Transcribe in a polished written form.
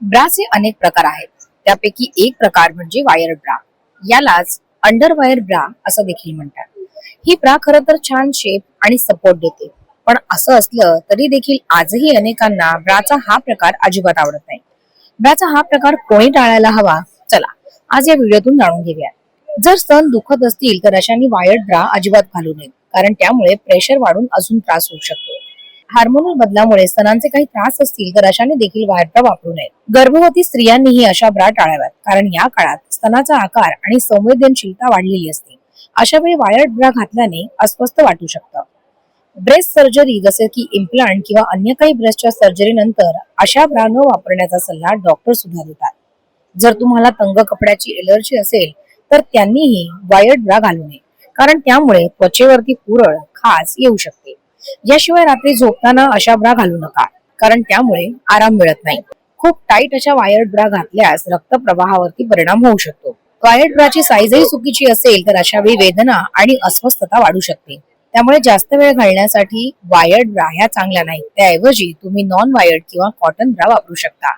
ब्राचे अनेक प्रकार आहेत. त्यापैकी एक प्रकार म्हणजे वायर्ड ब्रा. यालाच अंडरवायर ब्रा असं देखील म्हणतात. ही ब्रा खरं तर छान शेप आणि सपोर्ट देते. पण असं असलं तरी देखील आजही अनेकांना ब्राचा हा प्रकार अजिबात आवडत नाही. ब्राचा हा प्रकार कोणी टाळायला हवा? चला आज या व्हिडिओतून जाणून घेऊया. जर स्तन दुखत असतील तर अशांनी वायर्ड ब्रा अजिबात घालू नये, कारण त्यामुळे प्रेशर वाढून अजून त्रास होऊ शकतो. हार्मोनल बदलामुळे स्तनांचे काही त्रास असतील तर अशाने देखील वायर्ड ब्रा वापरू नये. गर्भवती स्त्रियांनीही अशा ब्रा टाळाव्यात, कारण या काळात स्तनाचा आकार आणि संवेदनशीलता वाढलेली असते. अशा वेळी वायर्ड ब्रा घातल्याने अस्वस्थ वाटू शकतं. ब्रेस्ट सर्जरी जसे की इम्प्लांट किंवा अन्य काही ब्रेस्टच्या सर्जरी नंतर अशा ब्रा न वापरण्याचा सल्ला डॉक्टर सुद्धा देतात. जर तुम्हाला तंग कपड्याची एलर्जी असेल तर त्यांनीही वायर्ड ब्रा घालू नये, कारण त्यामुळे त्वचेवरती पुरळ, खाज येऊ शकते. याशिवाय रात्री झोपताना अशा ब्रा घालू नका, कारण त्यामुळे आराम मिळत नाही. खूप टाईट अशा वायर्ड ब्रा घातल्यास रक्त प्रवाहावरती परिणाम होऊ शकतो. वायर्ड ब्राची साईजही चुकीची असेल तर अशा वेळी वेदना आणि अस्वस्थता वाढू शकते. त्यामुळे जास्त वेळ घालण्यासाठी वायर्ड ब्रा ह्या चांगल्या नाहीत. त्याऐवजी तुम्ही नॉन वायर्ड किंवा कॉटन ब्रा वापरू शकता.